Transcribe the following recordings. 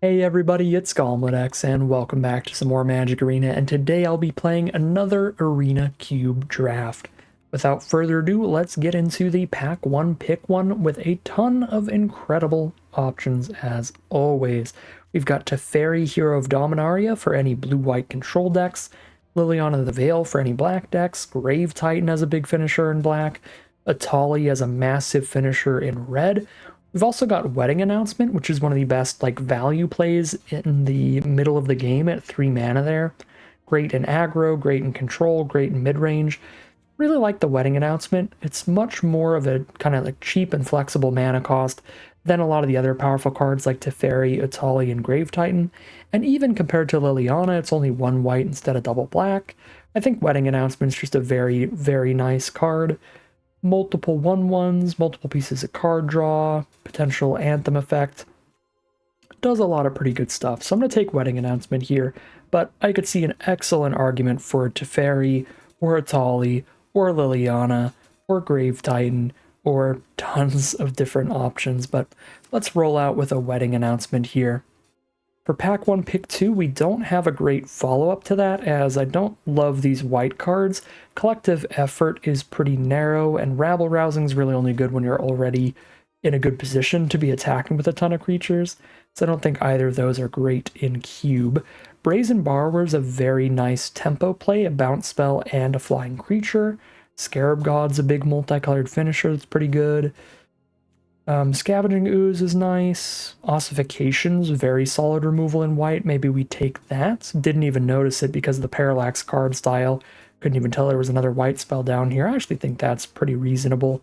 Hey everybody, it's GoblinX and welcome back to some more Magic Arena, and today I'll be playing another Arena Cube draft. Without further ado, let's get into the pack one, pick one with a ton of incredible options as always. We've got Teferi, Hero of Dominaria for any blue-white control decks, Liliana the Veil for any black decks, Grave Titan as a big finisher in black, Atali as a massive finisher in red. We've also got Wedding Announcement, which is one of the best value plays in the middle of the game at 3 mana there. Great in aggro, great in control, great in mid-range. Really like the Wedding Announcement. It's much more of a kind of cheap and flexible mana cost than a lot of the other powerful cards like Teferi, Atali, and Grave Titan. And even compared to Liliana, it's only 1 white instead of double black. I think Wedding Announcement is just a very, very nice card. Multiple 1/1s, multiple pieces of card draw, potential Anthem effect. Does a lot of pretty good stuff. So I'm going to take Wedding Announcement here, but I could see an excellent argument for Teferi, or Atali, or Liliana, or Grave Titan, or tons of different options, but let's roll out with a Wedding Announcement here. For pack 1, pick 2, we don't have a great follow-up to that, as I don't love these white cards. Collective Effort is pretty narrow, and Rabble Rousing is really only good when you're already in a good position to be attacking with a ton of creatures, so I don't think either of those are great in Cube. Brazen Borrower is a very nice tempo play, a bounce spell and a flying creature. Scarab God's a big multicolored finisher that's pretty good. Scavenging Ooze is nice. Ossification's very solid removal in white. Maybe we take that. Didn't even notice it because of the Parallax card style. Couldn't even tell there was another white spell down here. I actually think that's pretty reasonable.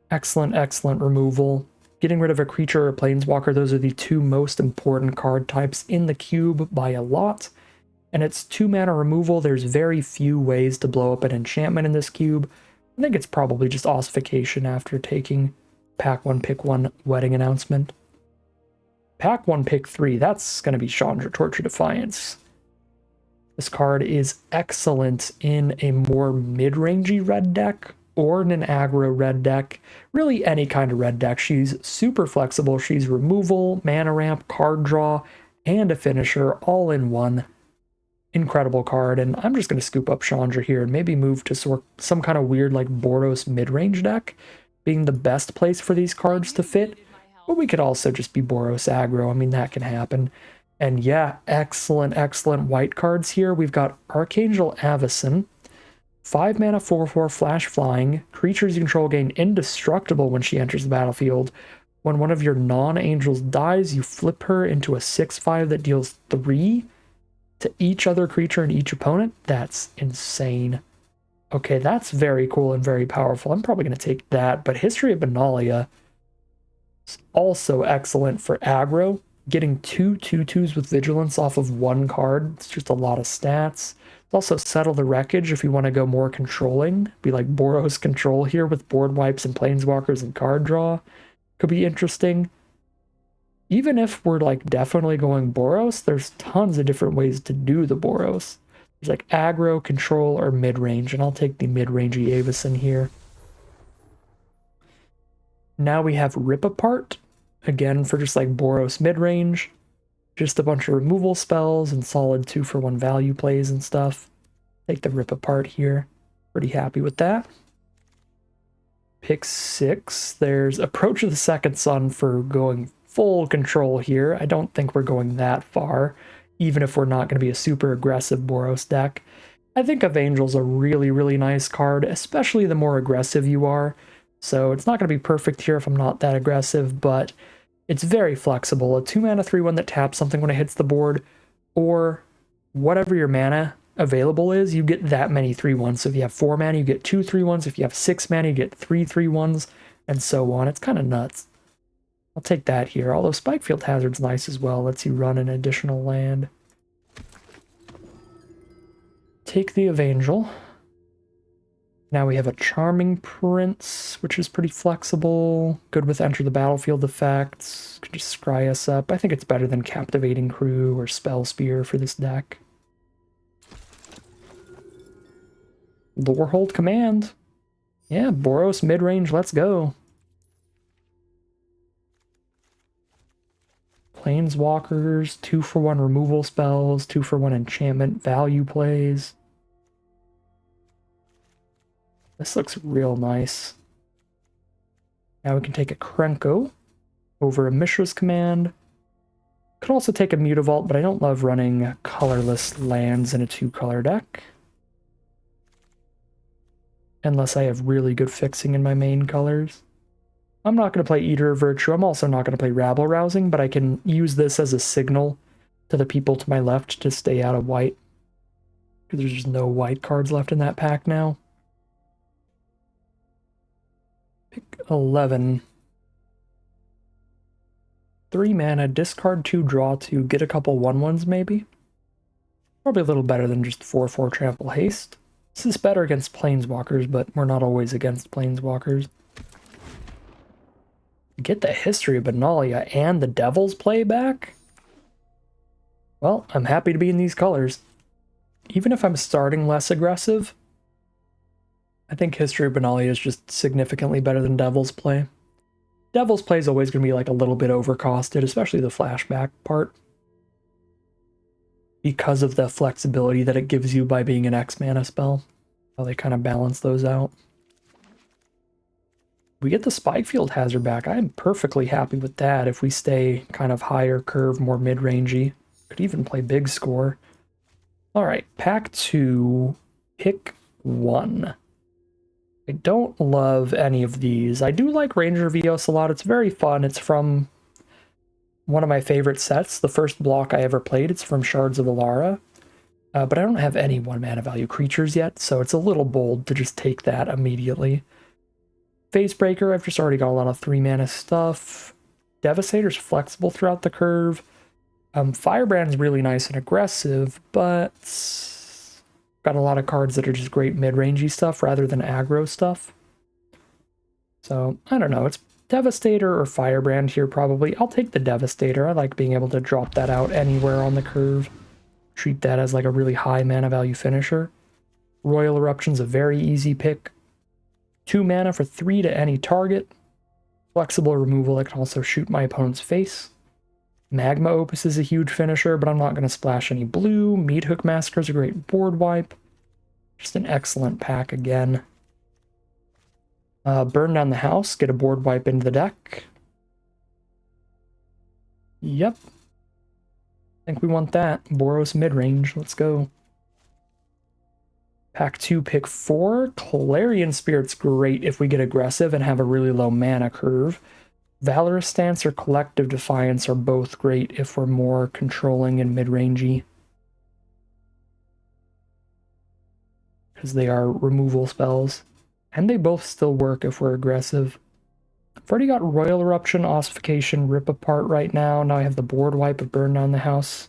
Excellent, excellent removal. Getting rid of a creature or a planeswalker, those are the two most important card types in the cube by a lot. And it's 2 mana removal. There's very few ways to blow up an enchantment in this cube. I think it's probably just Ossification after taking Pack 1, pick 1, Wedding Announcement. Pack 1, pick 3, that's going to be Chandra, Torture Defiance. This card is excellent in a more mid-rangey red deck, or in an aggro red deck. Really any kind of red deck. She's super flexible. She's removal, mana ramp, card draw, and a finisher all in one. Incredible card, and I'm just going to scoop up Chandra here and maybe move to some kind of weird Boros mid-range deck, being the best place for these cards to fit, but we could also just be Boros aggro. I mean, that can happen. And yeah, excellent, excellent white cards here. We've got Archangel Avacyn, 5 mana 4/4 flash flying. Creatures you control gain indestructible when she enters the battlefield. When one of your non-angels dies, you flip her into a 6/5 that deals 3 to each other creature and each opponent. That's insane. Okay, that's very cool and very powerful. I'm probably going to take that, but History of Benalia is also excellent for aggro. Getting 2 2/2s with Vigilance off of 1 card, it's just a lot of stats. It's also Settle the Wreckage if you want to go more controlling. Be like Boros control here with board wipes and planeswalkers and card draw. Could be interesting. Even if we're definitely going Boros, there's tons of different ways to do the Boros. There's aggro, control, or mid-range, and I'll take the mid-rangey Avacyn here. Now we have Rip Apart, again for just Boros mid-range. Just a bunch of removal spells and solid 2-for-1 value plays and stuff. Take the Rip Apart here. Pretty happy with that. Pick 6, there's Approach of the Second Sun for going full control here. I don't think we're going that far, even if we're not going to be a super aggressive Boros deck. I think Evangel's a really, really nice card, especially the more aggressive you are. So it's not going to be perfect here if I'm not that aggressive, but it's very flexible. A 2 mana 3/1 that taps something when it hits the board, or whatever your mana available is, you get that many 3/1s. So if you have 4 mana, you get 2 3/1s. If you have 6 mana, you get 3 3/1s, and so on. It's kind of nuts. I'll take that here, although Spikefield Hazard's nice as well. Lets you run an additional land. Take the Evangel. Now we have a Charming Prince, which is pretty flexible. Good with Enter the Battlefield effects. Could just scry us up. I think it's better than Captivating Crew or Spell Spear for this deck. Lorehold Command. Yeah, Boros mid-range, let's go. planeswalkers, 2-for-1 removal spells, 2-for-1 enchantment value plays. This looks real nice. Now we can take a Krenko over a Mishra's Command. Could also take a Mutavault, but I don't love running colorless lands in a 2-color deck. Unless I have really good fixing in my main colors. I'm not going to play Eater of Virtue. I'm also not going to play Rabble Rousing, but I can use this as a signal to the people to my left to stay out of white. Because there's just no white cards left in that pack now. Pick 11. 3 mana, discard 2, draw 2, get a couple 1/1s maybe. Probably a little better than just 4/4 trample haste. This is better against planeswalkers, but we're not always against planeswalkers. Get the History of Benalia and the Devil's Play back? Well, I'm happy to be in these colors. Even if I'm starting less aggressive, I think History of Benalia is just significantly better than Devil's Play. Devil's Play is always going to be like a little bit overcosted, especially the flashback part, because of the flexibility that it gives you by being an X mana spell. How they kind of balance those out. We get the Spikefield Hazard back. I'm perfectly happy with that if we stay kind of higher curve, more mid-rangey. Could even play big score. Alright, pack 2, pick 1. I don't love any of these. I do like Ranger Vios a lot. It's very fun. It's from one of my favorite sets. The first block I ever played. It's from Shards of Alara. But I don't have any 1-mana value creatures yet, so it's a little bold to just take that immediately. Facebreaker, I've just already got a lot of 3-mana stuff. Devastator's flexible throughout the curve. Firebrand's really nice and aggressive, but got a lot of cards that are just great mid-rangey stuff rather than aggro stuff. So, I don't know, it's Devastator or Firebrand here probably. I'll take the Devastator. I like being able to drop that out anywhere on the curve. Treat that as like a really high mana value finisher. Royal Eruption's a very easy pick. 2 mana for 3 to any target. Flexible removal, I can also shoot my opponent's face. Magma Opus is a huge finisher, but I'm not going to splash any blue. Meathook Massacre is a great board wipe. Just an excellent pack again. Burn Down the House, get a board wipe into the deck. Yep. I think we want that. Boros midrange, let's go. Pack 2, pick 4. Clarion Spirit's great if we get aggressive and have a really low mana curve. Valorous Stance or Collective Defiance are both great if we're more controlling and mid-rangey. Because they are removal spells. And they both still work if we're aggressive. I've already got Royal Eruption, Ossification, Rip Apart right now. Now I have the board wipe of Burn Down the House.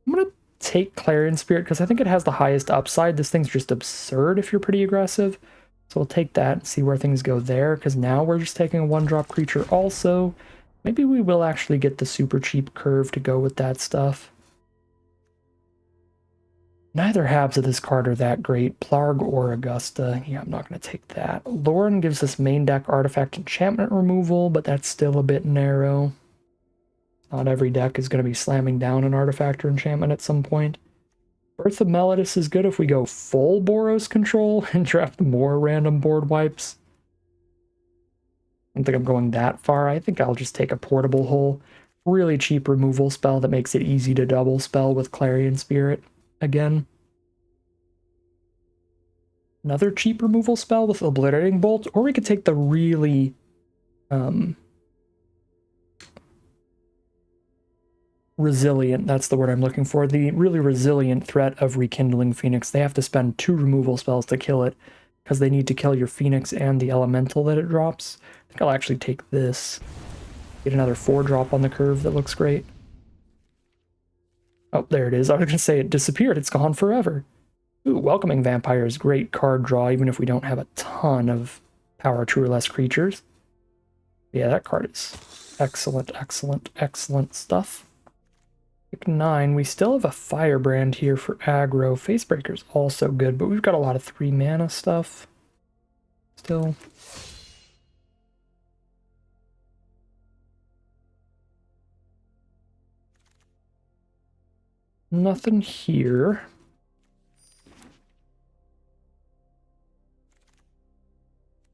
I'm going to take Clarion Spirit because I think it has the highest upside. This thing's just absurd if you're pretty aggressive. So we'll take that and see where things go there, because now we're just taking a 1-drop creature also. Maybe we will actually get the super cheap curve to go with that stuff. Neither halves of this card are that great. Plarg or Augusta. Yeah, I'm not going to take that. Lauren gives us main deck artifact enchantment removal, but that's still a bit narrow. Not every deck is going to be slamming down an artifact or enchantment at some point. Birth of Melodus is good if we go full Boros control and draft more random board wipes. I don't think I'm going that far. I think I'll just take a Portable Hole. Really cheap removal spell that makes it easy to double spell with Clarion Spirit again. Another cheap removal spell with Obliterating Bolt, or we could take the really resilient, that's the word I'm looking for, the really resilient threat of Rekindling Phoenix. They have to spend 2 removal spells to kill it, because they need to kill your Phoenix and the elemental that it drops. I think I'll actually take this. Get another 4-drop on the curve that looks great. Oh, there it is. I was going to say it disappeared. It's gone forever. Ooh, Welcoming Vampire is great card draw, even if we don't have a ton of power 2 or less creatures. Yeah, that card is excellent, excellent, excellent stuff. Pick 9. We still have a Firebrand here for aggro. Facebreaker's also good, but we've got a lot of 3 mana stuff still. Nothing here.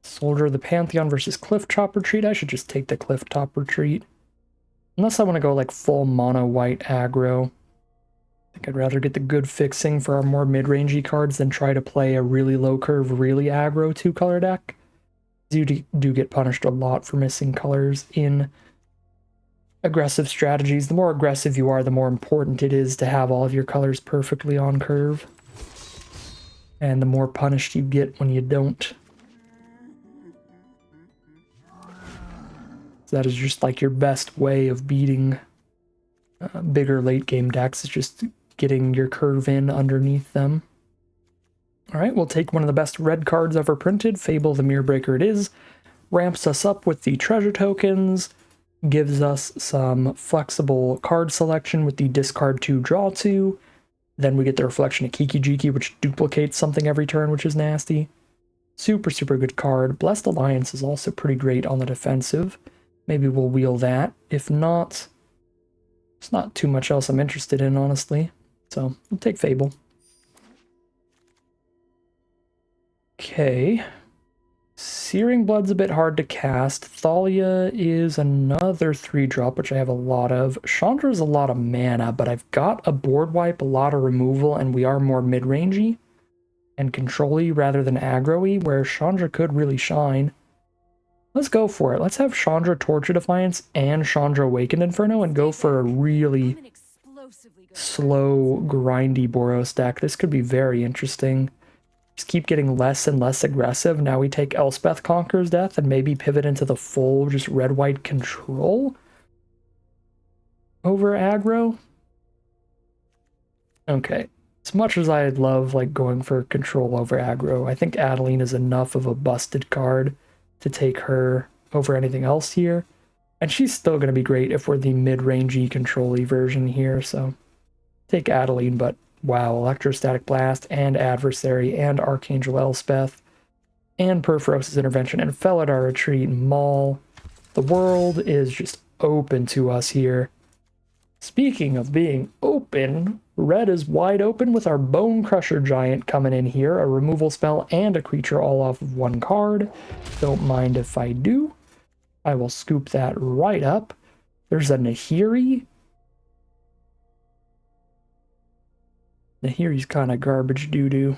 Soldier of the Pantheon versus Cliff Top Retreat. I should just take the Cliff Top Retreat. Unless I want to go like full mono white aggro. I think I'd rather get the good fixing for our more mid-rangey cards than try to play a really low curve, really aggro 2-color deck. You do get punished a lot for missing colors in aggressive strategies. The more aggressive you are, the more important it is to have all of your colors perfectly on curve. And the more punished you get when you don't. So that is just like your best way of beating bigger late game decks, is just getting your curve in underneath them. Alright, we'll take one of the best red cards ever printed, Fable the Mirror Breaker it is. Ramps us up with the treasure tokens, gives us some flexible card selection with the discard 2, draw 2. Then we get the reflection of Kiki-Jiki, which duplicates something every turn, which is nasty. Super, super good card. Blessed Alliance is also pretty great on the defensive. Maybe we'll wheel that. If not, there's not too much else I'm interested in, honestly. So, we'll take Fable. Okay. Searing Blood's a bit hard to cast. Thalia is another 3-drop, which I have a lot of. Chandra is a lot of mana, but I've got a board wipe, a lot of removal, and we are more mid-rangey and control-y rather than aggro-y, where Chandra could really shine. Let's go for it. Let's have Chandra Torture Defiance and Chandra Awakened Inferno and go for a really slow, grindy Boros deck. This could be very interesting. Just keep getting less and less aggressive. Now we take Elspeth Conqueror's Death and maybe pivot into the full just red-white control over aggro. Okay. As much as I love like going for control over aggro, I think Adeline is enough of a busted card to take her over anything else here. And she's still going to be great if we're the mid-rangey control-y version here, so take Adeline, but wow, Electrostatic Blast and Adversary and Archangel Elspeth and Perforos's Intervention and Felidar Retreat, Maul. The world is just open to us here. Speaking of being open, red is wide open with our Bone Crusher Giant coming in here, a removal spell and a creature all off of one card. Don't mind if I do. I will scoop that right up. There's a Nahiri. Nahiri's kind of garbage doo-doo.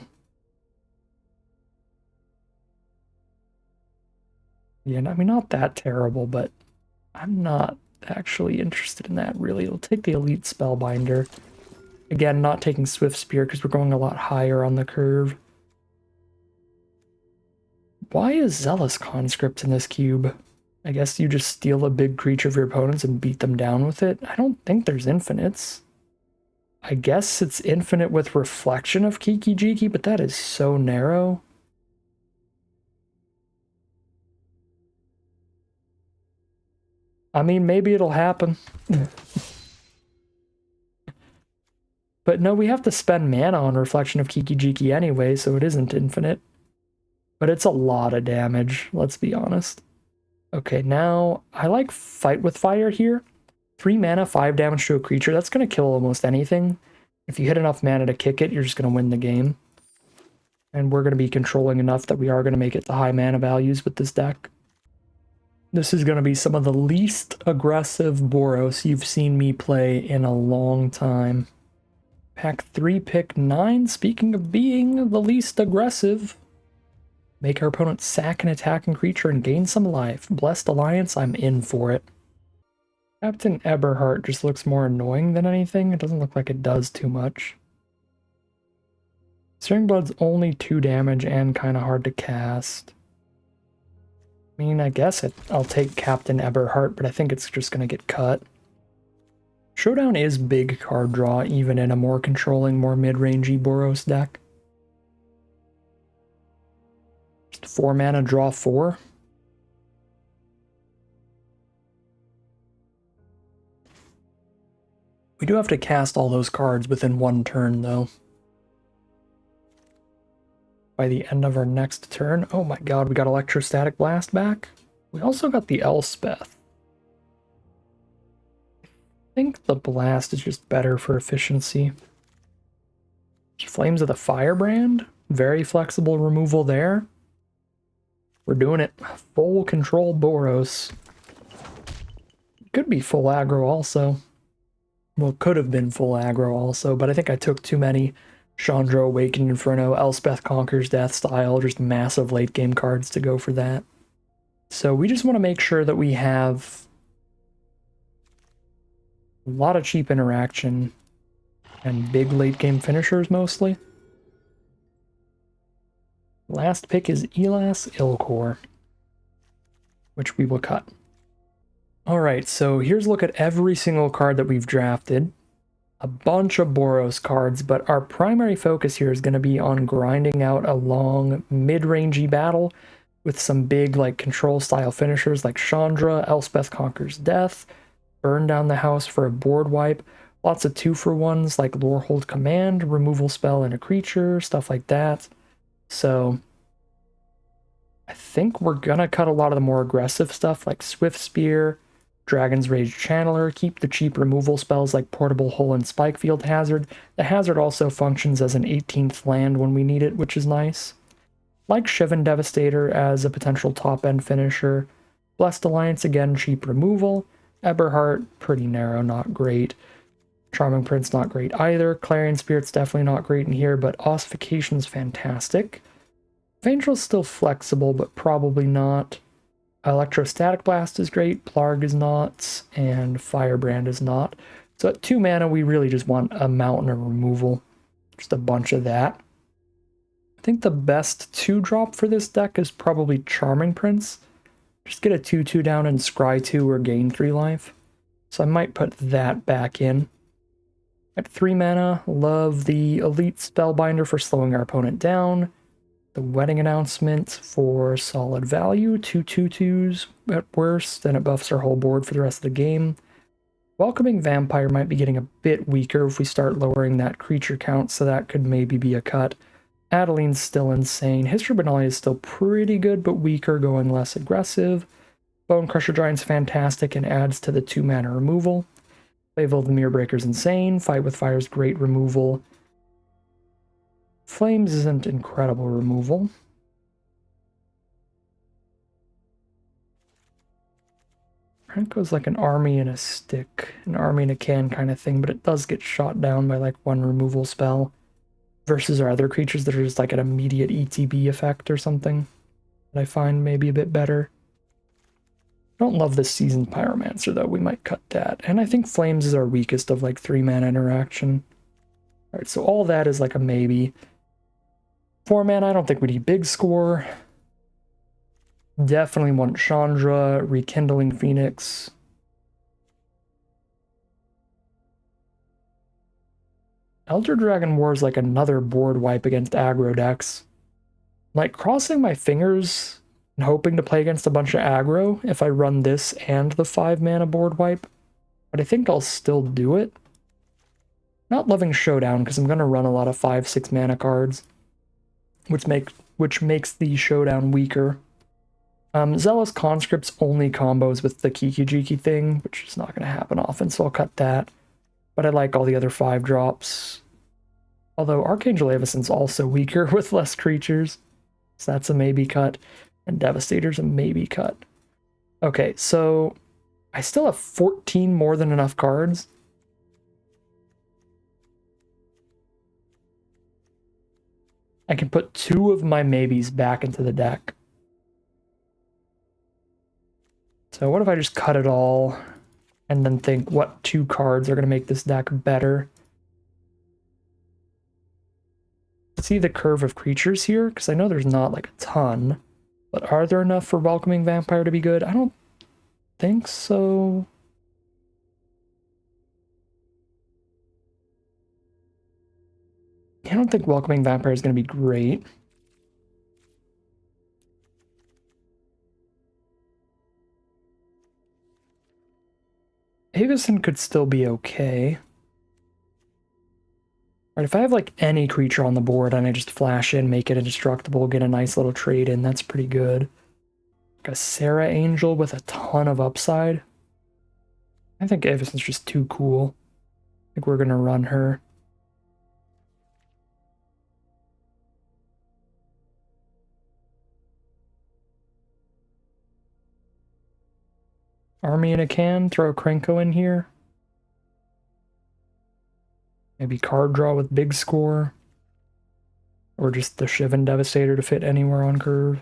Yeah, I mean, not that terrible, but I'm not actually interested in that, really. I'll take the Elite Spellbinder. Again, not taking Swift Spear because we're going a lot higher on the curve. Why is Zealous Conscript in this cube? I guess you just steal a big creature of your opponents and beat them down with it. I don't think there's infinites. I guess it's infinite with Reflection of Kiki-Jiki, but that is so narrow. I mean, maybe it'll happen. But no, we have to spend mana on Reflection of Kiki-Jiki anyway, so it isn't infinite. But it's a lot of damage, let's be honest. Okay, now, I like Fight with Fire here. 3 mana, 5 damage to a creature, that's going to kill almost anything. If you hit enough mana to kick it, you're just going to win the game. And we're going to be controlling enough that we are going to make it to high mana values with this deck. This is going to be some of the least aggressive Boros you've seen me play in a long time. Pack 3, pick 9. Speaking of being the least aggressive, make our opponent sack an attacking creature and gain some life. Blessed Alliance, I'm in for it. Captain Eberhardt just looks more annoying than anything. It doesn't look like it does too much. Searing Blood's only 2 damage and kind of hard to cast. I mean, I guess I'll take Captain Eberhardt, but I think it's just going to get cut. Showdown is big card draw, even in a more controlling, more mid-rangey Boros deck. Just 4 mana, draw 4. We do have to cast all those cards within 1 turn, though. By the end of our next turn. Oh my god, we got Electrostatic Blast back. We also got the Elspeth. I think the Blast is just better for efficiency. Flames of the Firebrand. Very flexible removal there. We're doing it. Full control Boros. Could be full aggro also. Well, could have been full aggro also, but I think I took too many Chandra, Awakened Inferno, Elspeth Conquers Death style, just massive late game cards to go for that. So we just want to make sure that we have a lot of cheap interaction and big late game finishers mostly. Last pick is Elas Ilkor, which we will cut. Alright, so here's a look at every single card that we've drafted. A bunch of Boros cards, but our primary focus here is going to be on grinding out a long mid-rangey battle with some big like control style finishers like Chandra, Elspeth Conquers Death, Burn Down the House for a board wipe, lots of 2-for-1s like Lorehold Command, removal spell and a creature, stuff like that. So I think we're gonna cut a lot of the more aggressive stuff like Swift Spear, Dragon's Rage Channeler, keep the cheap removal spells like Portable Hull and Spikefield Hazard. The Hazard also functions as an 18th land when we need it, which is nice. Like Shivan Devastator as a potential top-end finisher. Blessed Alliance, again, cheap removal. Eberhart, pretty narrow, not great. Charming Prince, not great either. Clarion Spirit's definitely not great in here, but Ossification's fantastic. Vangel's still flexible, but probably not. Electrostatic Blast is great, Plarg is not, and Firebrand is not. So at 2 mana, we really just want a mountain of removal. Just a bunch of that. I think the best 2-drop for this deck is probably Charming Prince. Just get a 2/2 down and scry 2 or gain 3 life. So I might put that back in. At 3 mana, love the Elite Spellbinder for slowing our opponent down. The Wedding Announcement for solid value, 2 2/2s at worst, and it buffs our whole board for the rest of the game. Welcoming Vampire might be getting a bit weaker if we start lowering that creature count, so that could maybe be a cut. Adeline's still insane. History Benalia is still pretty good, but weaker, going less aggressive. Bone Crusher Giant's fantastic and adds to the 2 mana removal. Fable of the Mirror Breaker's insane. Fight with Fire's great removal. Flames isn't incredible removal. Renko's like an army and a stick, an army and a can kind of thing, but it does get shot down by like 1 removal spell versus our other creatures that are just like an immediate ETB effect or something that I find maybe a bit better. I don't love this Seasoned Pyromancer though, we might cut that. And I think Flames is our weakest of like 3 mana interaction. Alright, so all that is like a maybe. 4 mana, I don't think we need big score. Definitely want Chandra, Rekindling Phoenix. Elder Dragon War is like another board wipe against aggro decks. Like crossing my fingers and hoping to play against a bunch of aggro if I run this and the 5 mana board wipe. But I think I'll still do it. Not loving Showdown because I'm going to run a lot of 5-6 mana cards, which makes the Showdown weaker. Zealous Conscripts only combos with the Kiki-Jiki thing, which is not going to happen often, so I'll cut that. But I like all the other 5-drops. Although Archangel Avison's also weaker with less creatures, so that's a maybe cut. And Devastator's a maybe cut. Okay, so I still have 14 more than enough cards. I can put 2 of my maybes back into the deck. So what if I just cut it all and then think what 2 cards are going to make this deck better? See the curve of creatures here? Because I know there's not like a ton, but are there enough for Welcoming Vampire to be good? I don't think so. I don't think Welcoming Vampire is going to be great. Avison could still be okay. Alright, if I have like any creature on the board and I just flash in, make it indestructible, get a nice little trade in, that's pretty good. Like a Sarah Angel with a ton of upside. I think Avison's just too cool. I think we're gonna run her. Army in a can, throw Krenko in here. Maybe card draw with big score. Or just the Shivan Devastator to fit anywhere on curve.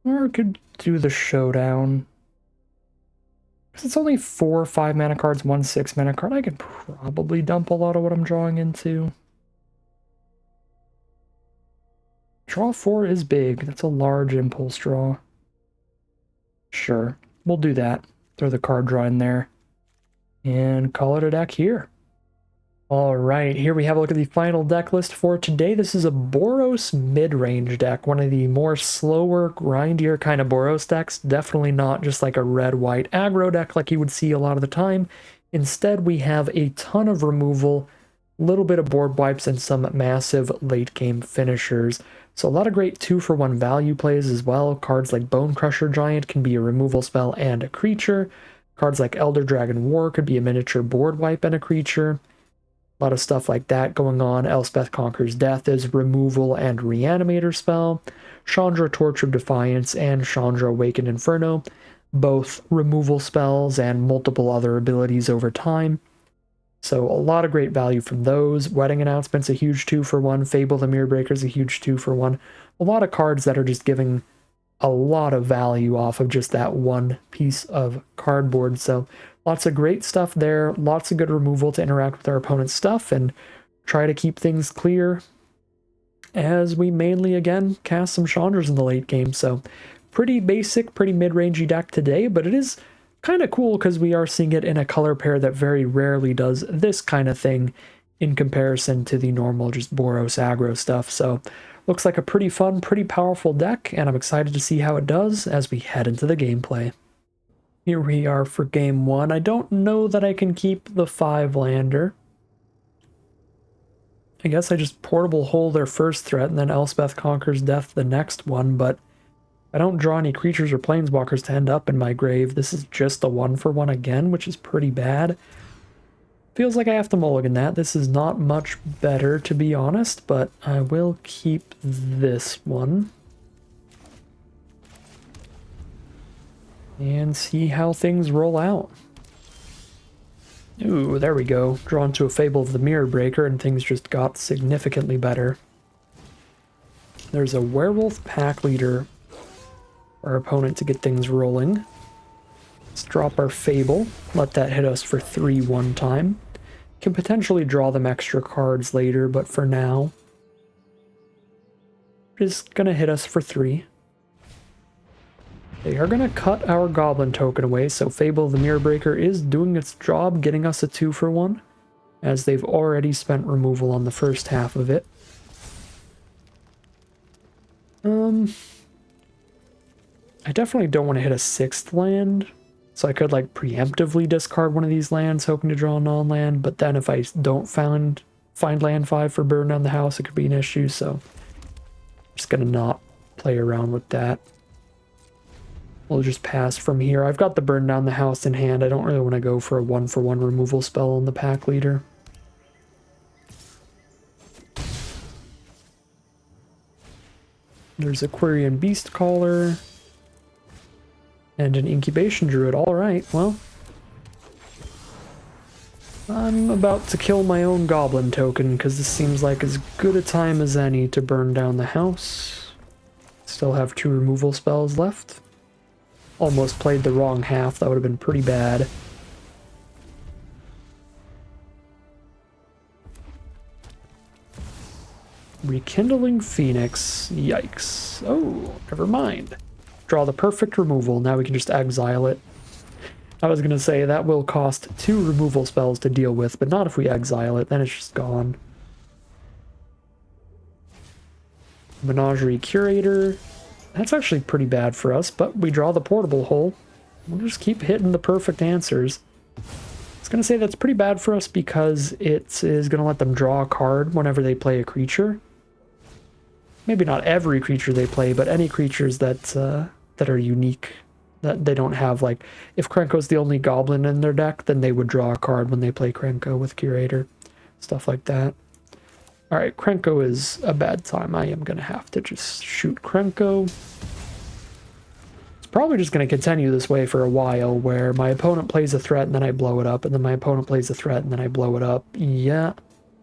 Or I could do the Showdown. Because it's only 4 5 mana cards, 1 6 mana card. I could probably dump a lot of what I'm drawing into. Draw 4 is big. That's a large impulse draw. Sure, we'll do that. Throw the card draw in there. And call it a deck here. Alright, here we have a look at the final deck list for today. This is a Boros mid-range deck, one of the more slower, grindier kind of Boros decks. Definitely not just like a red-white aggro deck like you would see a lot of the time. Instead, we have a ton of removal, a little bit of board wipes, and some massive late-game finishers. So a lot of great 2-for-1 value plays as well. Cards like Bone Crusher Giant can be a removal spell and a creature. Cards like Elder Dragon War could be a miniature board wipe and a creature. A lot of stuff like that going on. Elspeth Conquers Death is removal and reanimator spell. Chandra Torch of Defiance and Chandra Awakened Inferno, both removal spells and multiple other abilities over time. So a lot of great value from those. Wedding Announcement's a huge 2-for-1. Fable the Mirror Breaker's a huge 2-for-1. A lot of cards that are just giving a lot of value off of just that one piece of cardboard. So lots of great stuff there, lots of good removal to interact with our opponent's stuff and try to keep things clear as we mainly, again, cast some Chandras in the late game. So pretty basic, pretty mid-rangey deck today, but it is kind of cool because we are seeing it in a color pair that very rarely does this kind of thing in comparison to the normal just Boros aggro stuff. So looks like a pretty fun, pretty powerful deck, and I'm excited to see how it does as we head into the gameplay. Here we are for game 1. I don't know that I can keep the 5-lander. I guess I just Portable Hole their first threat, and then Elspeth Conquers Death the next one, but I don't draw any creatures or planeswalkers to end up in my grave. This is just a 1-for-1 again, which is pretty bad. Feels like I have to mulligan that. This is not much better, to be honest, but I will keep this one. And see how things roll out. Ooh, there we go. Drawn to a Fable of the Mirror Breaker, and things just got significantly better. There's a Werewolf Pack Leader for our opponent to get things rolling. Let's drop our Fable. Let that hit us for 3 one time. Can potentially draw them extra cards later, but for now, just gonna hit us for 3. They are gonna cut our Goblin token away, so Fable the Mirror Breaker is doing its job, getting us a 2-for-1, as they've already spent removal on the first half of it. I definitely don't want to hit a 6th land. So I could like preemptively discard one of these lands, hoping to draw a non-land, but then if I don't find land 5 for burn down the house, it could be an issue, so I'm just gonna not play around with that. We'll just pass from here. I've got the burn down the house in hand. I don't really want to go for a 1-for-1 removal spell on the pack leader. There's a Quirion Beast Caller. And an Incubation Druid. Alright, well. I'm about to kill my own Goblin token, because this seems like as good a time as any to burn down the house. Still have 2 removal spells left. Almost played the wrong half, that would have been pretty bad. Rekindling Phoenix. Yikes. Oh, never mind. Draw the perfect removal. Now we can just exile it. I was going to say that will cost 2 removal spells to deal with, but not if we exile it. Then it's just gone. Menagerie Curator. That's actually pretty bad for us, but we draw the Portable Hole. We'll just keep hitting the perfect answers. I was going to say that's pretty bad for us because it is going to let them draw a card whenever they play a creature. Maybe not every creature they play, but any creatures that are unique, that they don't have, like, if Krenko's the only goblin in their deck, then they would draw a card when they play Krenko with Curator. Stuff like that. Alright, Krenko is a bad time. I am going to have to just shoot Krenko. Probably just going to continue this way for a while, where my opponent plays a threat and then I blow it up, and then my opponent plays a threat and then I blow it up. Yeah,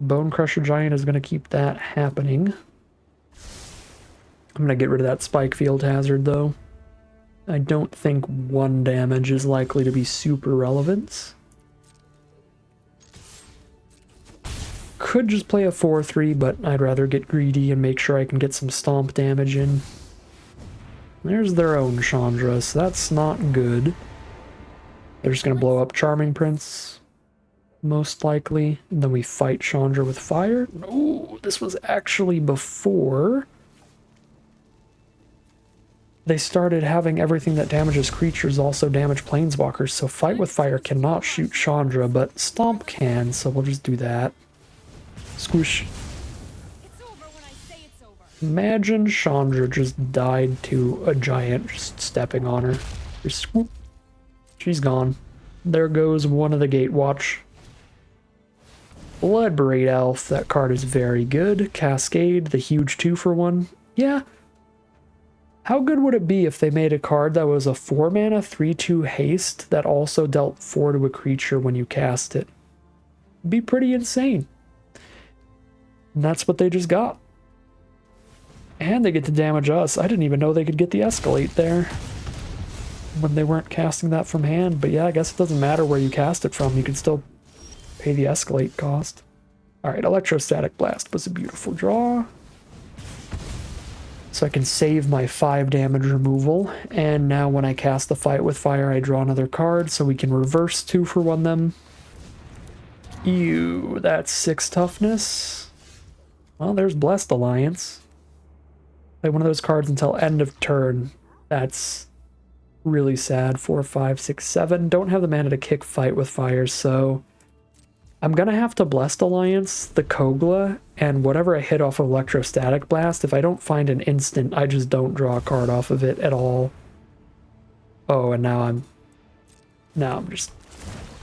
Bone Crusher Giant is going to keep that happening. I'm going to get rid of that Spike Field Hazard, though. I don't think 1 damage is likely to be super relevant. Could just play a 4-3, but I'd rather get greedy and make sure I can get some stomp damage in. There's their own Chandra, so that's not good. They're just going to blow up Charming Prince, most likely. And then we fight Chandra with fire. Ooh, this was actually before they started having everything that damages creatures also damage planeswalkers, so Fight with Fire cannot shoot Chandra, but Stomp can, so we'll just do that. Squish. Imagine Chandra just died to a giant just stepping on her. Just swoop. She's gone. There goes one of the Gatewatch. Bloodbraid Elf, that card is very good. Cascade, the huge 2-for-1. Yeah. How good would it be if they made a card that was a 4-mana 3/2 haste that also dealt 4 to a creature when you cast it? It'd be pretty insane. And that's what they just got. And they get to damage us. I didn't even know they could get the Escalate there when they weren't casting that from hand. But yeah, I guess it doesn't matter where you cast it from. You can still pay the Escalate cost. Alright, Electrostatic Blast was a beautiful draw. So I can save my 5 damage removal. And now when I cast the Fight with Fire, I draw another card, so we can reverse 2-for-1 them. Ew, that's 6 toughness. Well, there's Blessed Alliance. Play one of those cards until end of turn. That's really sad. 4, 5, 6, 7. Don't have the mana to kick Fight with Fire, so I'm gonna have to Blessed Alliance the Kogla, and whatever I hit off of Electrostatic Blast, if I don't find an instant, I just don't draw a card off of it at all. Oh, and now I'm just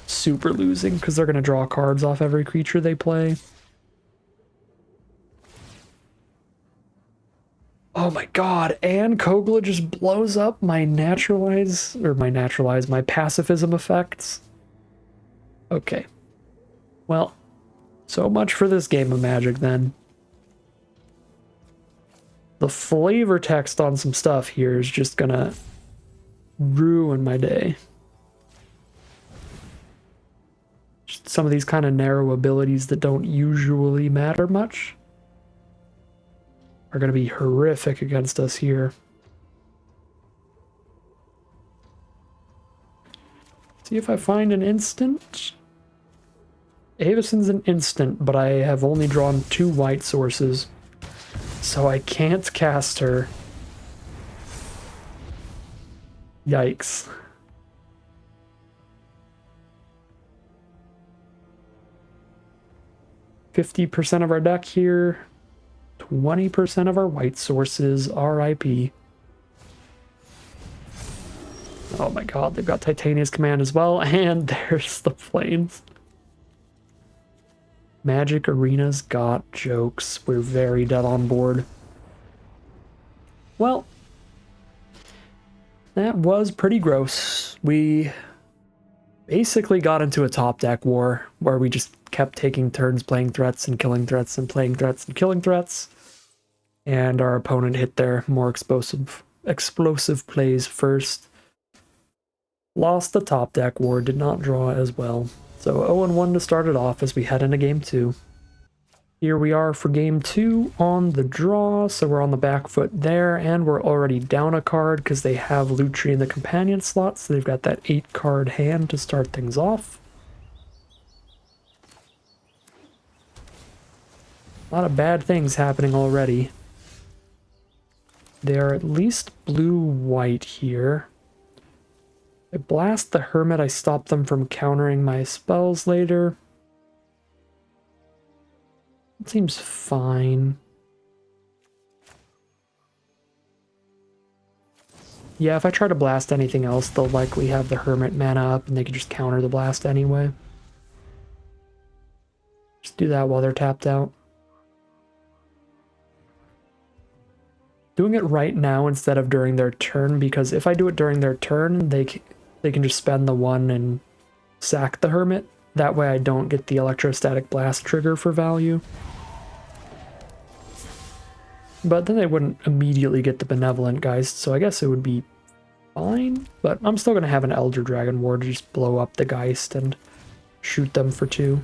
super losing, because they're gonna draw cards off every creature they play. Oh my god, and Kogla just blows up my my pacifism effects. Okay. Well, so much for this game of Magic then. The flavor text on some stuff here is just gonna ruin my day. Just some of these kind of narrow abilities that don't usually matter much are going to be horrific against us here. See if I find an instant. Avison's an instant, but I have only drawn 2 white sources, so I can't cast her. Yikes. %50 of our deck here. 20% of our white sources, RIP. Oh my god, they've got Titania's Command as well, and there's the Flames. Magic Arena's got jokes. We're very dead on board. Well, that was pretty gross. We basically got into a top deck war where we just kept taking turns playing threats and killing threats and playing threats and killing threats. And our opponent hit their more explosive plays first. Lost the top deck war, did not draw as well. So 0-1 to start it off as we head into game 2. Here we are for game 2 on the draw, so we're on the back foot there, and we're already down a card because they have Lutri in the companion slot, so they've got that 8-card hand to start things off. A lot of bad things happening already. They are at least blue-white here. I blast the Hermit, I stop them from countering my spells later. It seems fine. Yeah, if I try to blast anything else, they'll likely have the Hermit mana up and they can just counter the blast anyway. Just do that while they're tapped out. doing it right now instead of during their turn, because if I do it during their turn, they can just spend the 1 and sack the Hermit. That way I don't get the Electrostatic Blast trigger for value. But then they wouldn't immediately get the Benevolent Geist, so I guess it would be fine. But I'm still going to have an Elder Dragon Ward to just blow up the Geist and shoot them for 2.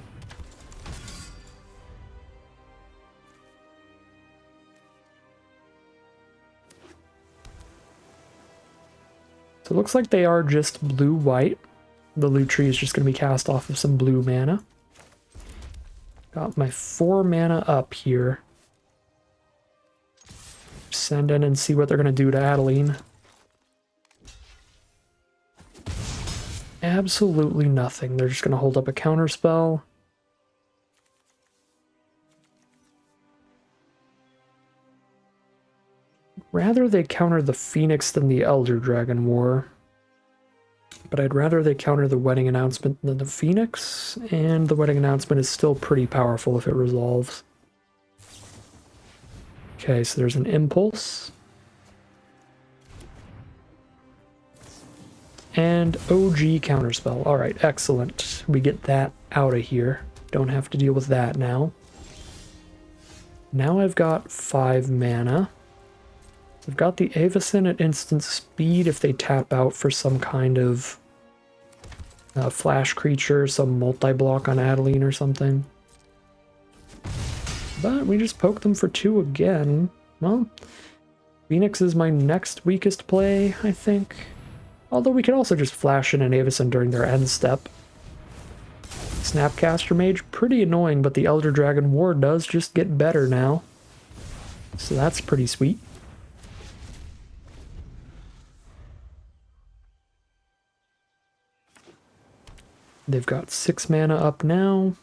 So it looks like they are just blue-white. The loot tree is just going to be cast off of some blue mana. Got my 4 mana up here. Send in and see what they're going to do to Adeline. Absolutely nothing. They're just going to hold up a counterspell. Rather they counter the Phoenix than the Elder Dragon War. But I'd rather they counter the Wedding Announcement than the Phoenix, and the Wedding Announcement is still pretty powerful if it resolves. Okay, so there's an Impulse. And OG Counterspell. Alright, excellent. We get that out of here. Don't have to deal with that now. Now I've got 5 mana. I've got the Avacyn at instant speed if they tap out for some kind of flash creature, some multi-block on Adeline or something. But we just poke them for 2 again. Well, Phoenix is my next weakest play, I think. Although we could also just flash in an Avacyn during their end step. Snapcaster Mage, pretty annoying, but the Elder Dragon War does just get better now. So that's pretty sweet. They've got 6 mana up now.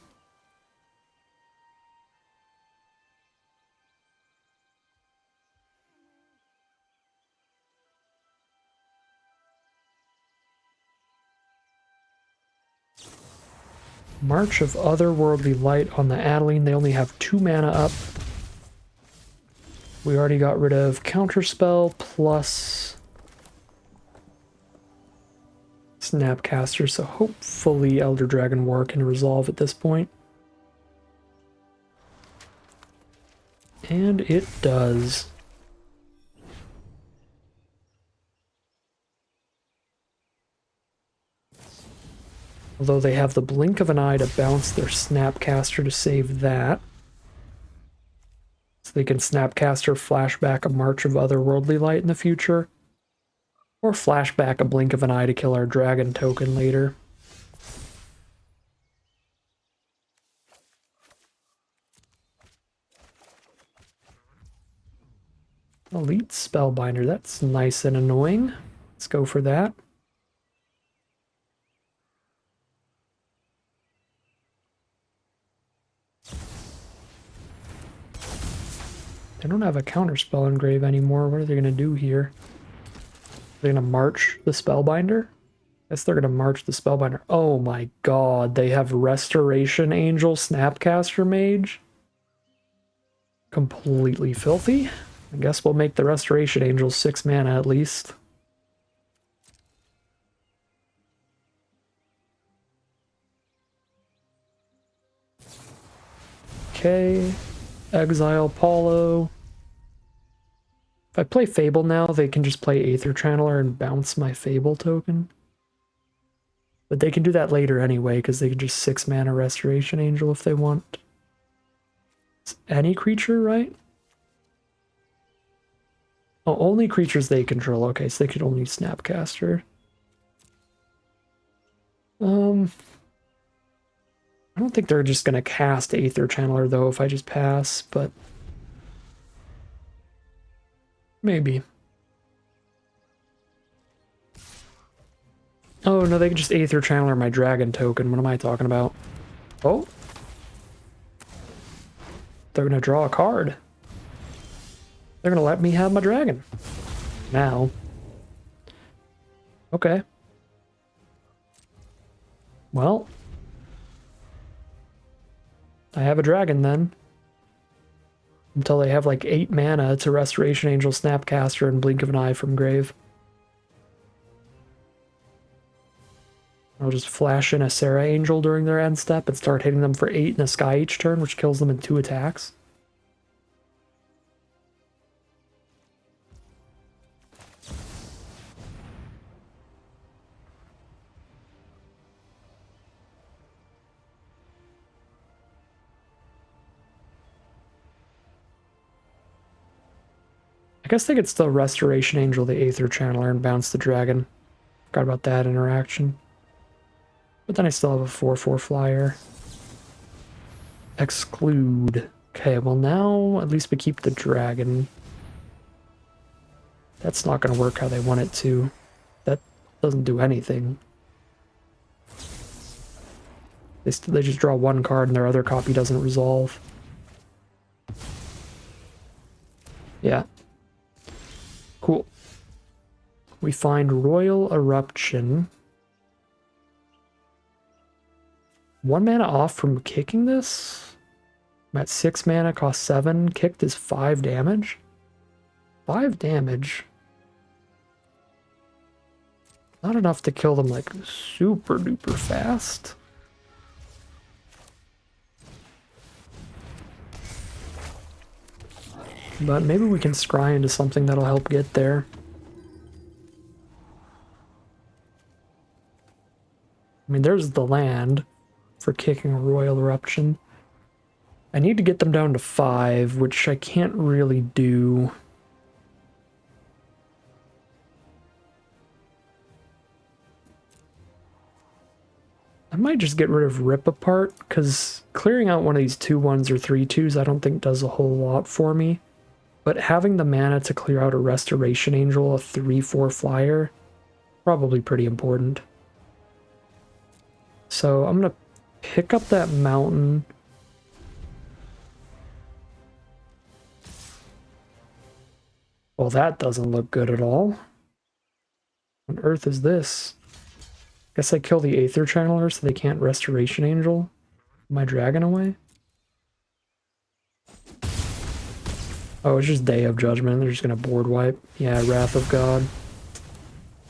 March of Otherworldly Light on the Adeline. They only have 2 mana up. We already got rid of Counterspell plus Snapcaster, so hopefully Elder Dragon War can resolve at this point. And it does. Although they have the blink of an eye to bounce their Snapcaster to save that. So they can Snapcaster flashback a March of Otherworldly Light in the future. Or flashback a blink of an eye to kill our dragon token later. Elite Spellbinder, that's nice and annoying. Let's go for that. They don't have a counterspell engrave anymore. What are they going to do here? They're going to march the Spellbinder? Guess they're going to march the Spellbinder. Oh my god, they have Restoration Angel Snapcaster Mage? Completely filthy. I guess we'll make the Restoration Angel 6 mana at least. Okay. Exile Paulo. If I play Fable now, they can just play Aether Channeler and bounce my Fable token. But they can do that later anyway, because they can just 6 mana Restoration Angel if they want. It's any creature, right? Oh, only creatures they control. Okay, so they could only Snapcaster. I don't think they're just going to cast Aether Channeler, though, if I just pass, but maybe. Oh, no, they can just Aether Channeler my dragon token. What am I talking about? Oh. They're going to draw a card. They're going to let me have my dragon. Now. Okay. Well. I have a dragon then. until they have like 8 mana to Restoration Angel, Snapcaster, and Blink of an Eye from grave. I'll just flash in a Sarah Angel during their end step and start hitting them for 8 in the sky each turn, which kills them in 2 attacks. I guess they could still Restoration Angel the Aether Channeler and bounce the dragon. Forgot about that interaction. But then I still have a 4/4 flyer. Exclude. Okay, well now at least we keep the dragon. That's not going to work how they want it to. That doesn't do anything. They just draw 1 card and their other copy doesn't resolve. Yeah. Cool. We find Royal Eruption. 1 mana off from kicking this? I'm at 6 mana, cost 7. Kicked is 5 damage. 5 damage. Not enough to kill them like super duper fast. But maybe we can scry into something that'll help get there. I mean, there's the land for kicking a Royal Eruption. I need to get them down to 5, which I can't really do. I might just get rid of Rip Apart, because clearing out one of these 2/1s or 3/2s I don't think does a whole lot for me. But having the mana to clear out a Restoration Angel, a 3/4 flyer, probably pretty important. So I'm going to pick up that mountain. Well, that doesn't look good at all. What on earth is this? Guess I kill the Aether Channeler so they can't Restoration Angel my dragon away? Oh, it's just Day of Judgment. They're just gonna board wipe. Yeah, Wrath of God.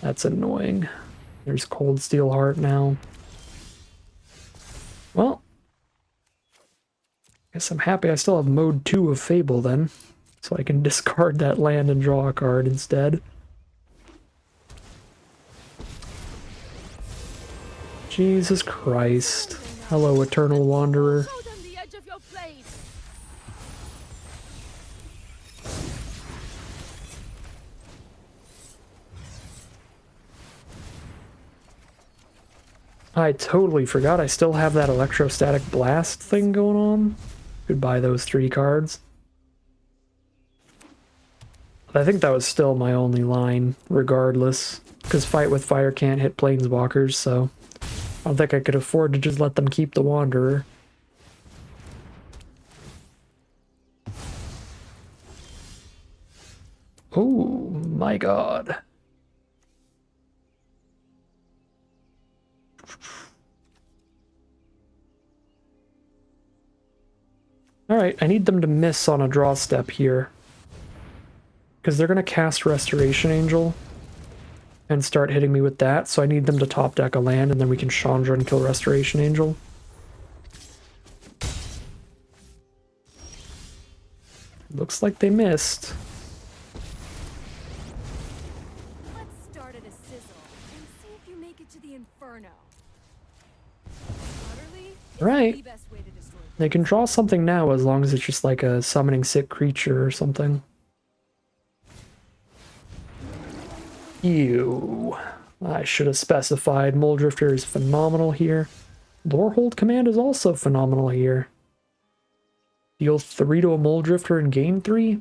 That's annoying. There's Cold Steel Heart now. Well, guess I'm happy I still have mode 2 of Fable then, so I can discard that land and draw a card instead. Jesus Christ. Hello, Eternal Wanderer. I totally forgot I still have that Electrostatic Blast thing going on. Could buy those 3 cards. But I think that was still my only line, regardless. Because Fight with Fire can't hit Planeswalkers, so I don't think I could afford to just let them keep the Wanderer. Oh my god. Alright, I need them to miss on a draw step here. Because they're going to cast Restoration Angel and start hitting me with that, so I need them to top deck a land and then we can Chandra and kill Restoration Angel. Looks like they missed. Let's start at a sizzle and see if you make it to the Inferno. Right. They can draw something now as long as it's just like a summoning sick creature or something. Ew. I should have specified. Muldrifter is phenomenal here. Lorehold Command is also phenomenal here. Deal 3 to a Muldrifter and gain 3?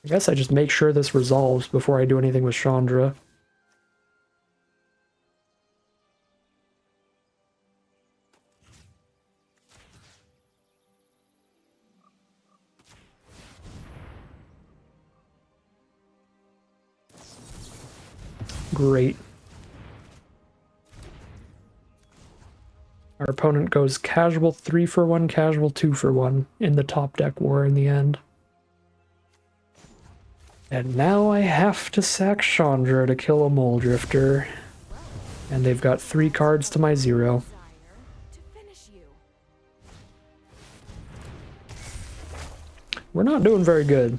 I guess I just make sure this resolves before I do anything with Chandra. Great. Our opponent goes casual 3 for 1, casual 2 for 1 in the top deck war in the end. And now I have to sack Chandra to kill a Mole Drifter. And they've got 3 cards to my 0. We're not doing very good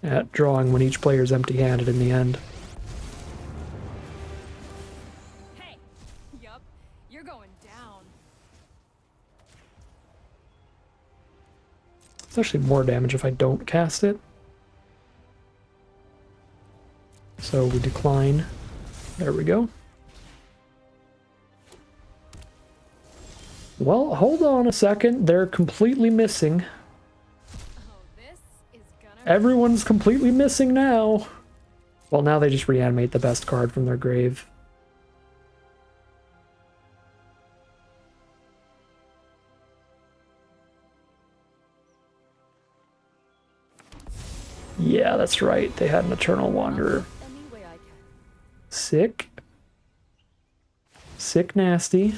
at drawing when each player's empty-handed in the end. Hey, yup, you're going down. It's actually more damage if I don't cast it. So we decline. There we go. Well, hold on a second. They're completely missing. Everyone's completely missing now. Well, now they just reanimate the best card from their grave. Yeah, that's right. They had an Eternal Wanderer. Sick. Sick nasty.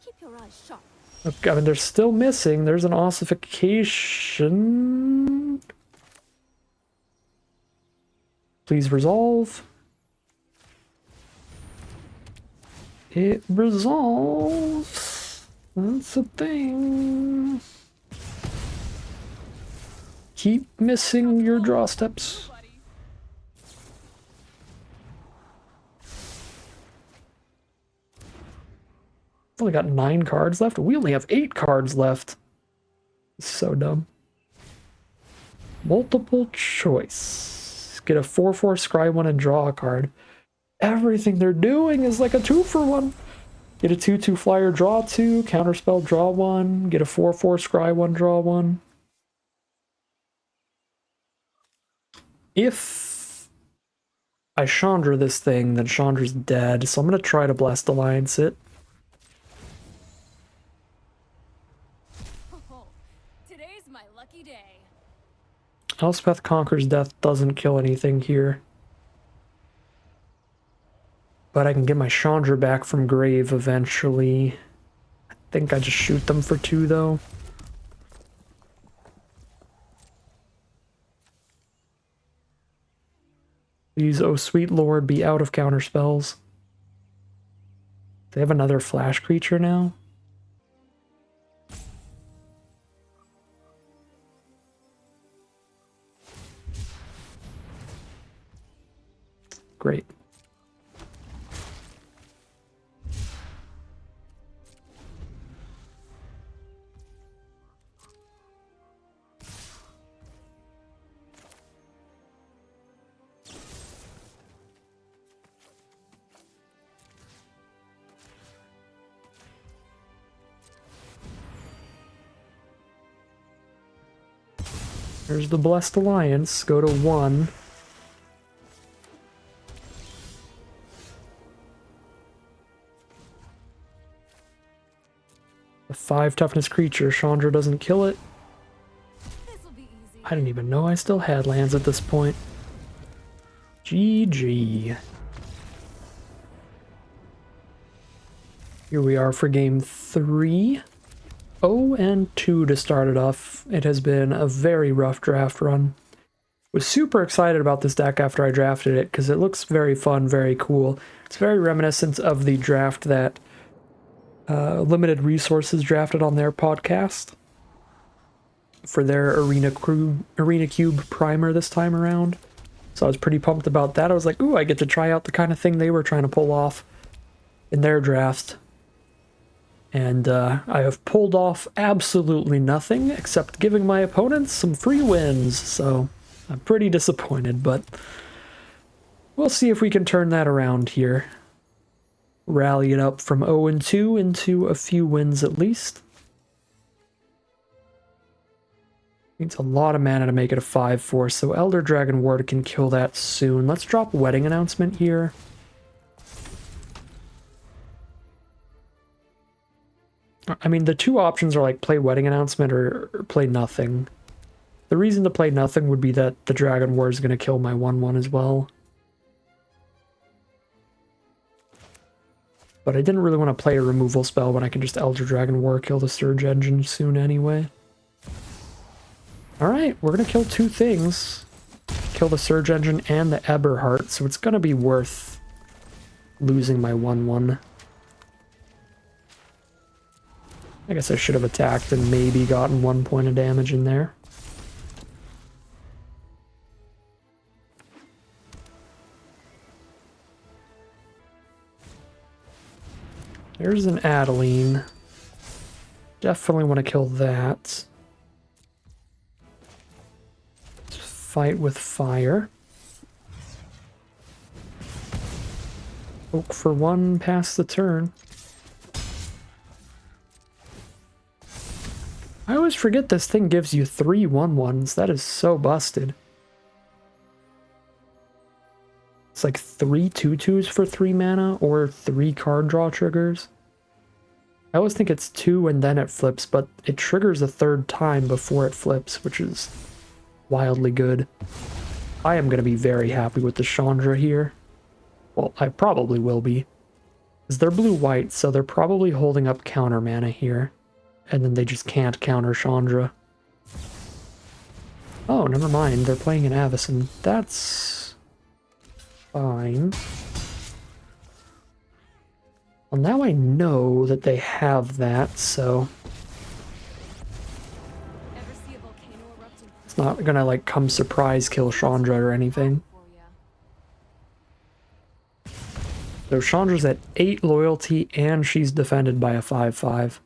Keep your eyes sharp. Okay, I mean, they're still missing. There's an ossification. Please resolve. It resolves. That's a thing. Keep missing your draw steps. I've only got 9 cards left. We only have 8 cards left. So dumb. Multiple choice. Get a 4/4 scry one and draw a card. Everything they're doing is like a 2 for 1. Get a 2/2 flyer, draw 2. Counterspell, draw 1. Get a 4/4 scry one, draw 1. If I Chandra this thing, then Chandra's dead. So I'm going to try to Blessed Alliance it. Today's my lucky day. Elspeth Conquers Death doesn't kill anything here. But I can get my Chandra back from grave eventually. I think I just shoot them for 2 though. Please, oh sweet lord, be out of counter spells. They have another flash creature now? Great. There's the Blessed Alliance. Go to 1. A 5 toughness creature. Chandra doesn't kill it. This'll be easy. I didn't even know I still had lands at this point. GG. Here we are for game 3. 0-2 to start it off. It has been a very rough draft run. Was super excited about this deck after I drafted it because it looks very fun, very cool. It's very reminiscent of the draft that Limited Resources drafted on their podcast for their Arena Cube primer this time around. So I was pretty pumped about that. I was like, ooh, I get to try out the kind of thing they were trying to pull off in their draft. And I have pulled off absolutely nothing except giving my opponents some free wins. So I'm pretty disappointed, but we'll see if we can turn that around here. Rally it up from 0-2 into a few wins at least. Needs a lot of mana to make it a 5/4, so Elder Dragon Ward can kill that soon. Let's drop Wedding Announcement here. I mean, the 2 options are like play Wedding Announcement or play nothing. The reason to play nothing would be that the Dragon War is going to kill my 1/1 as well. But I didn't really want to play a removal spell when I can just Elder Dragon War kill the Surge Engine soon anyway. Alright, we're going to kill two things. Kill the Surge Engine and the Eberhard, so it's going to be worth losing my 1/1. I guess I should have attacked and maybe gotten 1 point of damage in there. There's an Adeline. Definitely want to kill that. Let's fight with fire. Oak for 1, pass the turn. I always forget this thing gives you 3 1/1s. That is so busted. It's like 3 2/2s for 3 mana, or 3 card draw triggers. I always think it's 2 and then it flips, but it triggers a 3rd time before it flips, which is wildly good. I am going to be very happy with the Chandra here. Well, I probably will be. Because they're blue-white, so they're probably holding up counter mana here. And then they just can't counter Chandra. Oh, never mind. They're playing an Avacyn. That's fine. Well, now I know that they have that, so it's not gonna, like, come surprise kill Chandra or anything. So Chandra's at 8 loyalty, and she's defended by a 5/5.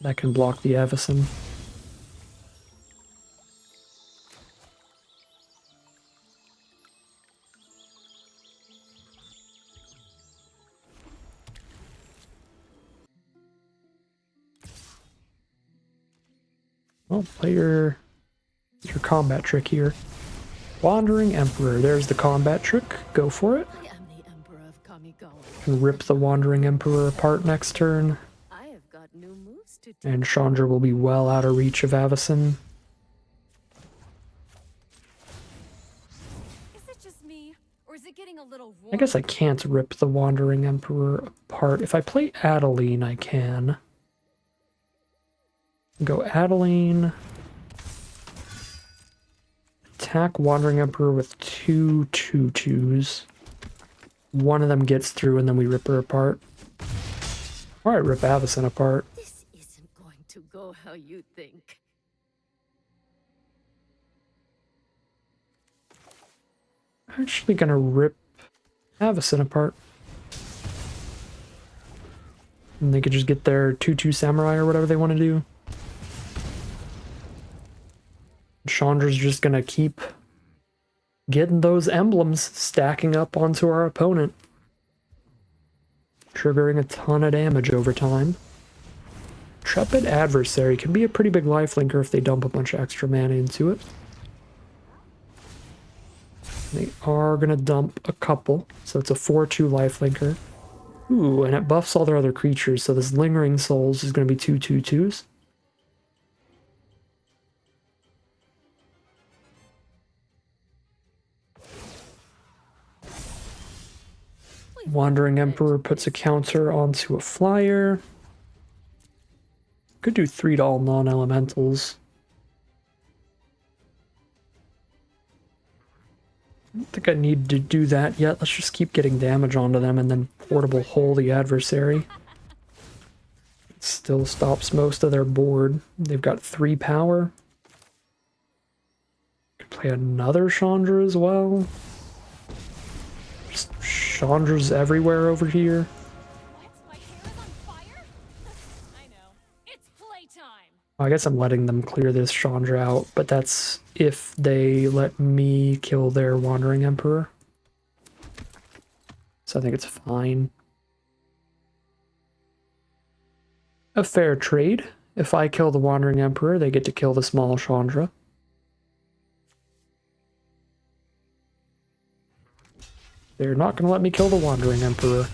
That can block the Avacyn. Well, play your combat trick here. Wandering Emperor. There's the combat trick. Go for it. I am the Emperor of Kamigawa. Can rip the Wandering Emperor apart next turn. I have got new moves to do. And Chandra will be well out of reach of Avacyn. Is it just me, or is it getting a little warm? I guess I can't rip the Wandering Emperor apart. If I play Adeline, I can. Go Adeline. Attack Wandering Emperor with 2 2/2s. One of them gets through and then we rip her apart. Alright, rip Avacyn apart. This isn't going to go how you think. I'm actually gonna rip Avacyn apart. And they could just get their 2/2 Samurai or whatever they want to do. Chandra's just gonna keep getting those emblems stacking up onto our opponent, triggering a ton of damage over time. Trepid Adversary can be a pretty big lifelinker if they dump a bunch of extra mana into it. They are gonna dump a couple, so it's a 4/2 lifelinker. Ooh, and it buffs all their other creatures, so this Lingering Souls is gonna be 2 2/2s. Wandering Emperor puts a counter onto a flyer. Could do 3 all non-elementals. I don't think I need to do that yet. Let's just keep getting damage onto them and then portable hole the adversary. It still stops most of their board. They've got 3 power. Could play another Chandra as well. Just Chandra's everywhere over here. What? My hair is on fire? I know. It's playtime. I guess I'm letting them clear this Chandra out, but that's if they let me kill their Wandering Emperor. So I think it's fine. A fair trade. If I kill the Wandering Emperor, they get to kill the small Chandra. They're not going to let me kill the Wandering Emperor.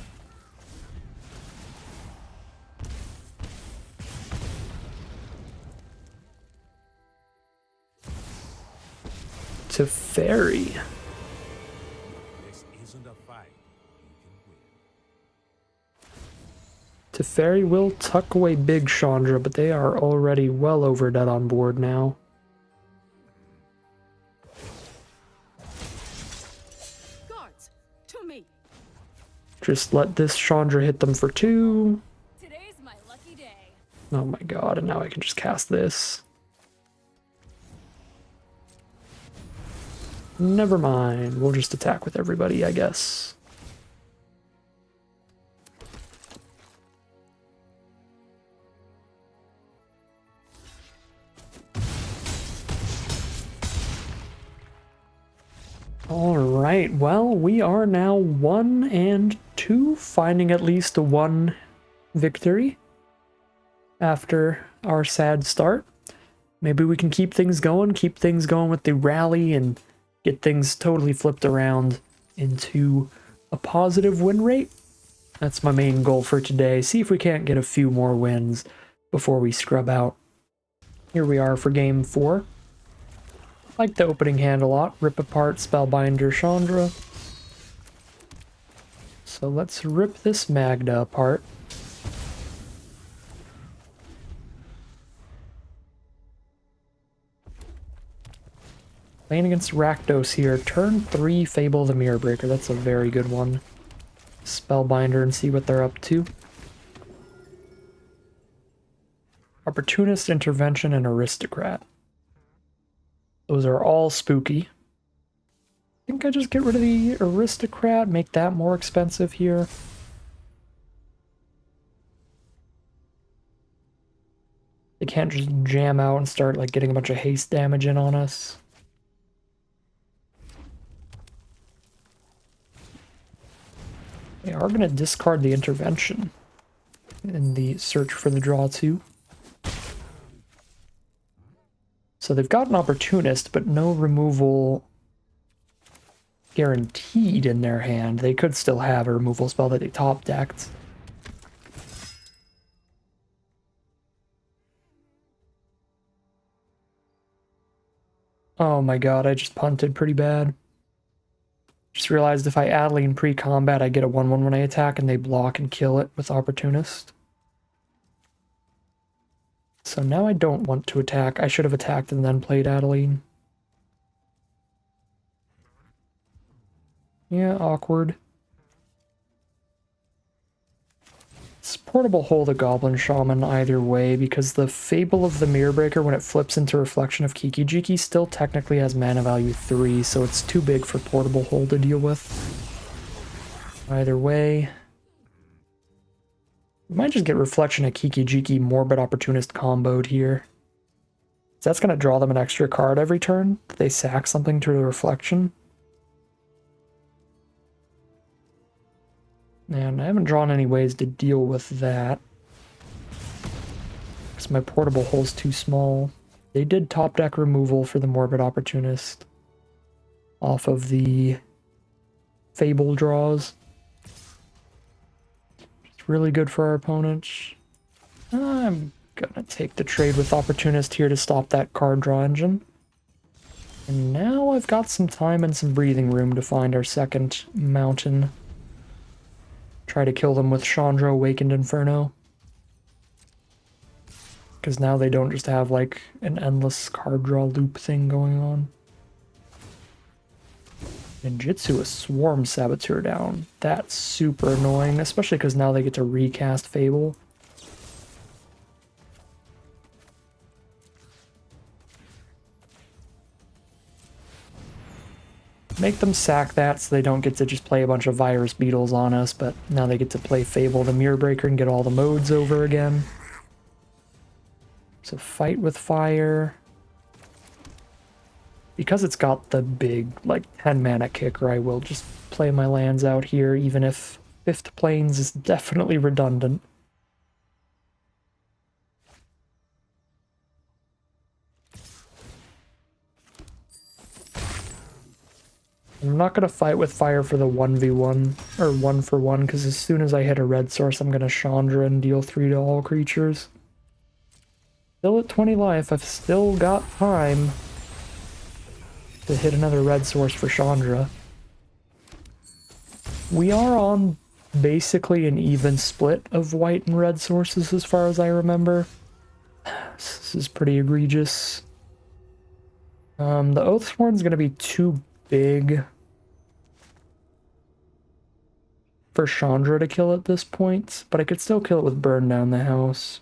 To Fairy. This isn't a fight you can win. Teferi will tuck away big Chandra, but they are already well over dead on board now. Guards, to me. Just let this Chandra hit them for 2. Today's my lucky day. Oh my god, and now I can just cast this. Never mind, we'll just attack with everybody, I guess. Alright, well, we are now 1-2, finding at least one victory after our sad start. Maybe we can keep things going with the rally and get things totally flipped around into a positive win rate. That's my main goal for today. See if we can't get a few more wins before we scrub out. Here we are for game 4. Like the opening hand a lot. Rip apart Spellbinder Chandra. So let's rip this Magda apart. Playing against Rakdos here. Turn 3 Fable the Mirror Breaker. That's a very good one. Spellbinder and see what they're up to. Opportunist, Intervention, and Aristocrat. Those are all spooky. I think I just get rid of the Aristocrat, make that more expensive here. They can't just jam out and start like getting a bunch of haste damage in on us. They are going to discard the Intervention in the search for the draw 2. So they've got an Opportunist, but no removal guaranteed in their hand. They could still have a removal spell that they top decked. Oh my god, I just punted pretty bad. Just realized if I Adeline pre-combat, I get a 1/1 when I attack, and they block and kill it with Opportunist. So now I don't want to attack. I should have attacked and then played Adeline. Yeah, awkward. It's portable Hold a Goblin Shaman either way, because the Fable of the Mirror Breaker, when it flips into Reflection of Kiki Jiki, still technically has mana value 3, so it's too big for portable Hold to deal with. Either way. We might just get Reflection of Kiki Jiki Morbid Opportunist comboed here. So that's going to draw them an extra card every turn. They sack something to the Reflection. And I haven't drawn any ways to deal with that, because my portable hole's too small. They did top deck removal for the Morbid Opportunist off of the Fable draws. It's really good for our opponents. I'm gonna take the trade with Opportunist here to stop that card draw engine. And now I've got some time and some breathing room to find our second mountain. Try to kill them with Chandra Awakened Inferno. Because now they don't just have like an endless card draw loop thing going on. Ninjutsu a Swarm Saboteur down. That's super annoying, especially because now they get to recast Fable. Make them sack that so they don't get to just play a bunch of Virus Beetles on us, but now they get to play Fable the Mirror Breaker and get all the modes over again. So fight with fire. Because it's got the big, like, 10 mana kicker, I will just play my lands out here, even if Fifth Plains is definitely redundant. I'm not going to fight with fire for the 1v1, or 1-for-1, because as soon as I hit a red source, I'm going to Chandra and deal 3 to all creatures. Still at 20 life, I've still got time to hit another red source for Chandra. We are on basically an even split of white and red sources as far as I remember. This is pretty egregious. The Oathsworn's going to be too big for Chandra to kill at this point, but I could still kill it with Burn Down the House.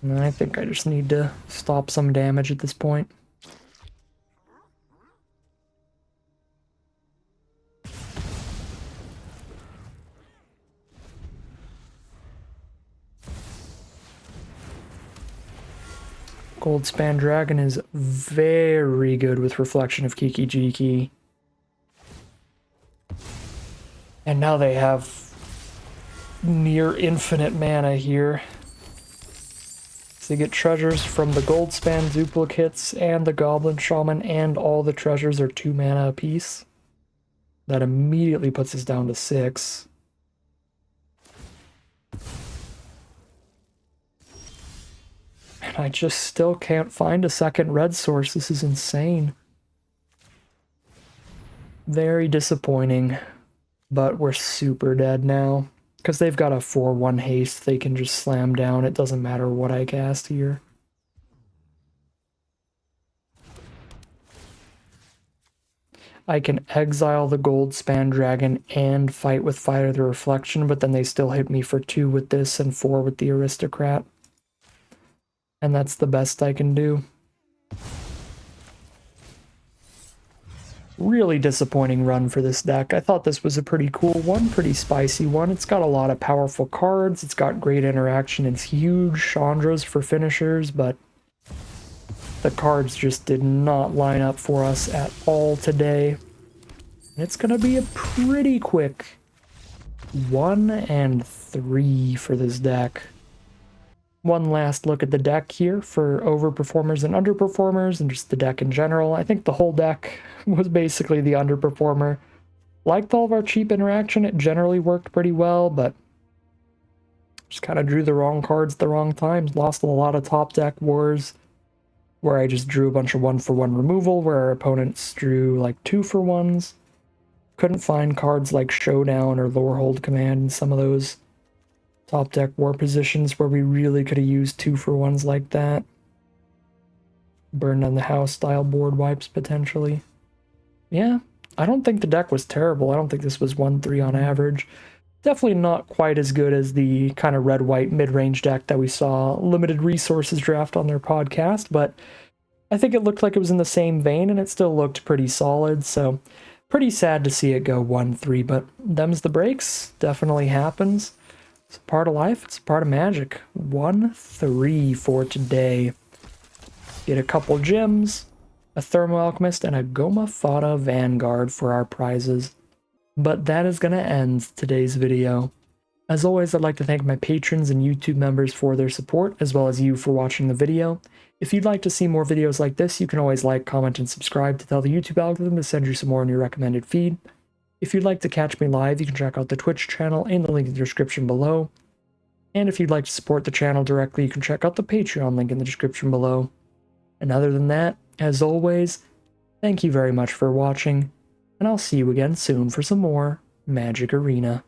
And I think I just need to stop some damage at this point. Goldspan Dragon is very good with Reflection of Kiki Jiki. And now they have near infinite mana here. So you get treasures from the Goldspan duplicates and the Goblin Shaman, and all the treasures are 2 mana apiece. That immediately puts us down to 6. And I just still can't find a second red source. This is insane. Very disappointing. But we're super dead now. Because they've got a 4/1 haste they can just slam down. It doesn't matter what I cast here. I can exile the Goldspan Dragon and fight with Fire the Reflection, but then they still hit me for 2 with this and 4 with the Aristocrat. And that's the best I can do. Really disappointing run for this deck. I thought this was a pretty cool one, pretty spicy one. It's got a lot of powerful cards, it's got great interaction, it's huge Chandras for finishers, but the cards just did not line up for us at all today. And it's going to be a pretty quick 1 and 3 for this deck. One last look at the deck here for overperformers and underperformers, and just the deck in general. I think the whole deck was basically the underperformer. Liked all of our cheap interaction, it generally worked pretty well, but just kind of drew the wrong cards at the wrong times. Lost a lot of top deck wars, where I just drew a bunch of 1-for-1 removal, where our opponents drew like 2-for-1s. Couldn't find cards like Showdown or Lorehold Command in some of those top deck war positions where we really could have used 2-for-1s like that. Burn Down the House style board wipes potentially. Yeah, I don't think the deck was terrible. I don't think this was 1-3 on average. Definitely not quite as good as the kind of red-white mid-range deck that we saw Limited Resources draft on their podcast, but I think it looked like it was in the same vein, and it still looked pretty solid, so pretty sad to see it go 1-3, but them's the breaks. Definitely happens. It's a part of life, it's a part of Magic. 1-3 for today. Get a couple gems, a Thermo Alchemist, and a Goma Fata Vanguard for our prizes. But that is going to end today's video. As always, I'd like to thank my patrons and YouTube members for their support, as well as you for watching the video. If you'd like to see more videos like this, you can always like, comment, and subscribe to tell the YouTube algorithm to send you some more in your recommended feed. If you'd like to catch me live, you can check out the Twitch channel in the link in the description below. And if you'd like to support the channel directly, you can check out the Patreon link in the description below. And other than that, as always, thank you very much for watching, and I'll see you again soon for some more Magic Arena.